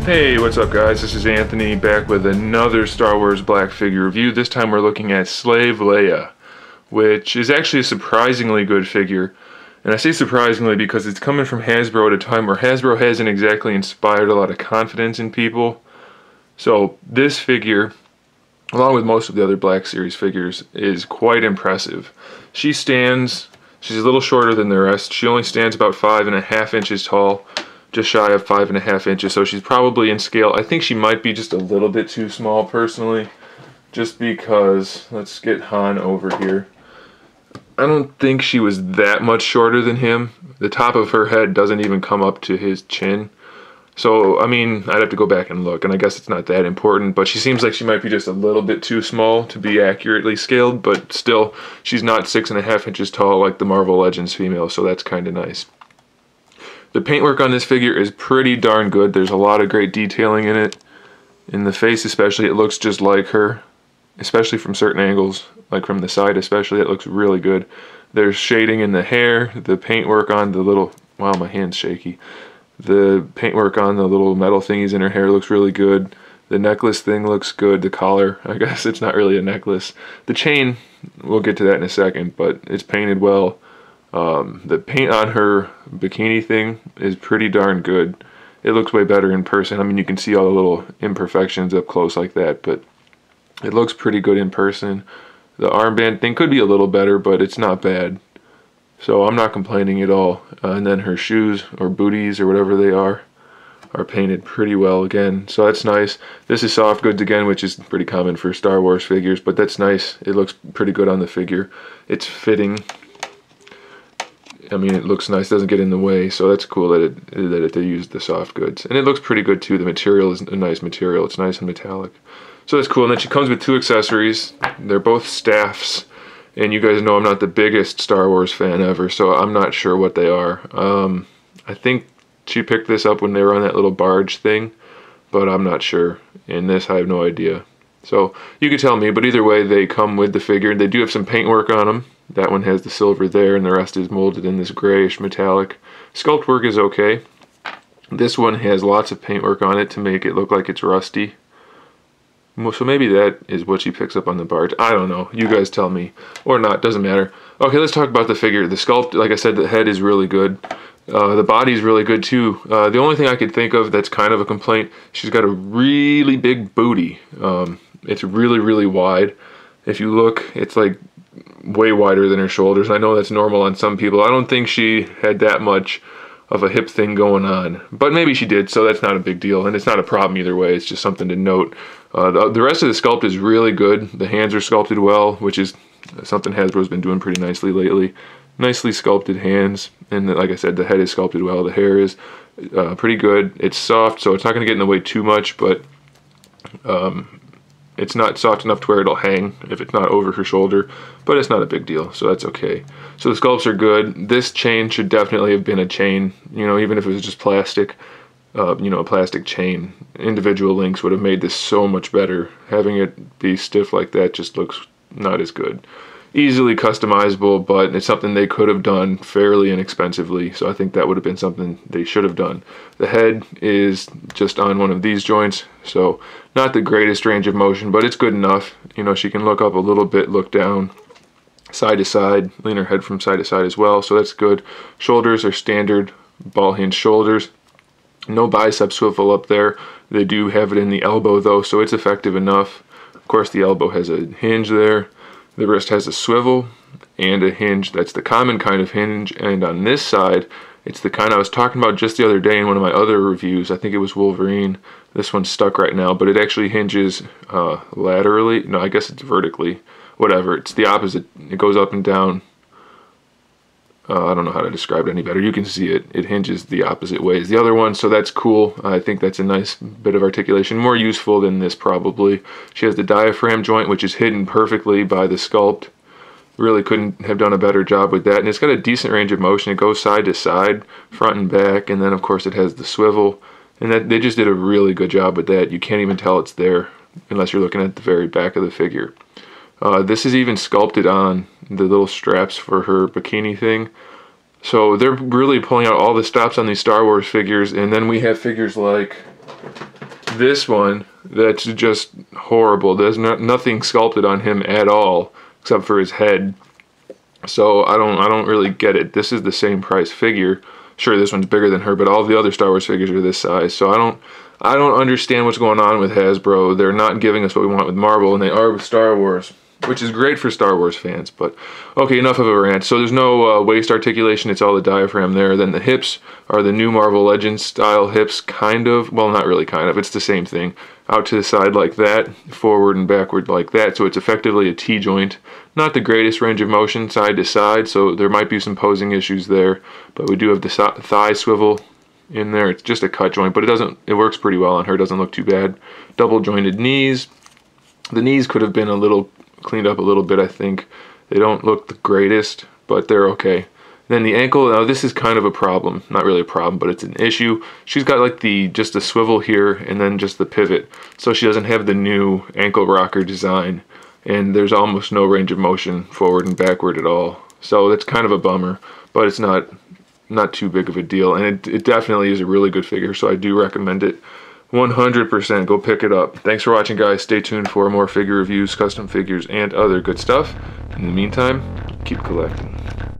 Hey, what's up guys? This is Anthony back with another Star Wars Black figure review. This time we're looking at Slave Leia, which is actually a surprisingly good figure. And I say surprisingly because it's coming from Hasbro at a time where Hasbro hasn't exactly inspired a lot of confidence in people. So this figure, along with most of the other Black Series figures, is quite impressive. She's a little shorter than the rest. She only stands about 5.5 inches tall. Just shy of 5.5 inches, so she's probably in scale. I think she might be just a little bit too small personally, just because, let's get Han over here. I don't think she was that much shorter than him. The top of her head doesn't even come up to his chin. So, I mean, I'd have to go back and look, and I guess it's not that important, but she seems like she might be just a little bit too small to be accurately scaled, but still, she's not 6.5 inches tall like the Marvel Legends female, so that's kind of nice. The paintwork on this figure is pretty darn good. There's a lot of great detailing in it. In the face especially, it looks just like her, especially from certain angles, like from the side especially, it looks really good. There's shading in the hair, the paintwork on the little, wow, my hand's shaky. The paintwork on the little metal thingies in her hair looks really good. The necklace thing looks good. The collar, I guess it's not really a necklace. The chain, we'll get to that in a second, but it's painted well. The paint on her bikini thing is pretty darn good. It looks way better in person. I mean, you can see all the little imperfections up close like that, but it looks pretty good in person. The armband thing could be a little better, but it's not bad. So I'm not complaining at all. And then her shoes, or booties, or whatever they are painted pretty well again. So that's nice. This is soft goods again, which is pretty common for Star Wars figures, but that's nice. It looks pretty good on the figure. It's fitting. I mean, it looks nice, doesn't get in the way, so that's cool that they used the soft goods. And it looks pretty good too. The material is a nice material. It's nice and metallic. So that's cool. And then she comes with 2 accessories. They're both staffs. And you guys know I'm not the biggest Star Wars fan ever, so I'm not sure what they are. I think she picked this up when they were on that little barge thing, but I'm not sure. And this, I have no idea. So you can tell me, but either way, they come with the figure. They do have some paintwork on them. That one has the silver there, and the rest is molded in this grayish metallic. Sculpt work is okay. This one has lots of paintwork on it to make it look like it's rusty. So maybe that is what she picks up on the barge. I don't know. You guys tell me. Or not. Doesn't matter. Okay, let's talk about the figure. The sculpt, like I said, the head is really good. The body's really good too. The only thing I could think of that's kind of a complaint, she's got a really big booty. It's really, really wide. If you look, it's like way wider than her shoulders. I know that's normal on some people. I don't think she had that much of a hip thing going on, but maybe she did, so that's not a big deal, and it's not a problem either way. It's just something to note. The rest of the sculpt is really good. The hands are sculpted well, which is something Hasbro's been doing pretty nicely lately. Nicely sculpted hands, and like I said, the head is sculpted well. The hair is pretty good. It's soft, so it's not going to get in the way too much, but it's not soft enough to where it'll hang if it's not over her shoulder, but it's not a big deal, so that's okay. So the sculpts are good. This chain should definitely have been a chain, you know, even if it was just plastic, you know, a plastic chain. Individual links would have made this so much better. Having it be stiff like that just looks not as good. Easily customizable, but it's something they could have done fairly inexpensively, so I think that would have been something they should have done. The head is just on one of these joints, so not the greatest range of motion, but it's good enough. You know, she can look up a little bit, look down, side to side, lean her head from side to side as well, so that's good. Shoulders are standard ball hinge shoulders. No bicep swivel up there. They do have it in the elbow though, so it's effective enough. Of course, the elbow has a hinge there. The wrist has a swivel and a hinge. That's the common kind of hinge. And on this side, it's the kind I was talking about just the other day in one of my other reviews. I think it was Wolverine. This one's stuck right now, but it actually hinges laterally. No, I guess it's vertically. Whatever. It's the opposite. It goes up and down. I don't know how to describe it any better. You can see it. It hinges the opposite way as the other one, so that's cool. I think that's a nice bit of articulation. More useful than this, probably. She has the diaphragm joint, which is hidden perfectly by the sculpt. Really couldn't have done a better job with that. And it's got a decent range of motion. It goes side to side, front and back, and then, of course, it has the swivel. And that they just did a really good job with that. You can't even tell it's there unless you're looking at the very back of the figure. This is even sculpted on the little straps for her bikini thing. So they're really pulling out all the stops on these Star Wars figures, and then we have figures like this one that's just horrible. There's nothing sculpted on him at all except for his head. So I don't really get it. This is the same price figure. Sure, this one's bigger than her, but all the other Star Wars figures are this size. So I don't understand what's going on with Hasbro. They're not giving us what we want with Marvel, and they are with Star Wars, which is great for Star Wars fans. But okay, enough of a rant. So there's no waist articulation. It's all the diaphragm there. Then the hips are the new Marvel Legends style hips, kind of. Well, not really kind of. It's the same thing. Out to the side like that, forward and backward like that. So it's effectively a T-joint. Not the greatest range of motion side to side, so there might be some posing issues there. But we do have the thigh swivel in there. It's just a cut joint, but it works pretty well on her. It doesn't look too bad. Double jointed knees. The knees could have been a little cleaned up a little bit, I think. They don't look the greatest, but they're okay. Then the ankle, now this is kind of a problem. Not really a problem, but it's an issue. She's got like just a swivel here and then just the pivot. So she doesn't have the new ankle rocker design. And there's almost no range of motion forward and backward at all. So that's kind of a bummer, but it's not too big of a deal. And it definitely is a really good figure, so I do recommend it. 100%, go pick it up. Thanks for watching, guys. Stay tuned for more figure reviews, custom figures, and other good stuff. In the meantime, keep collecting.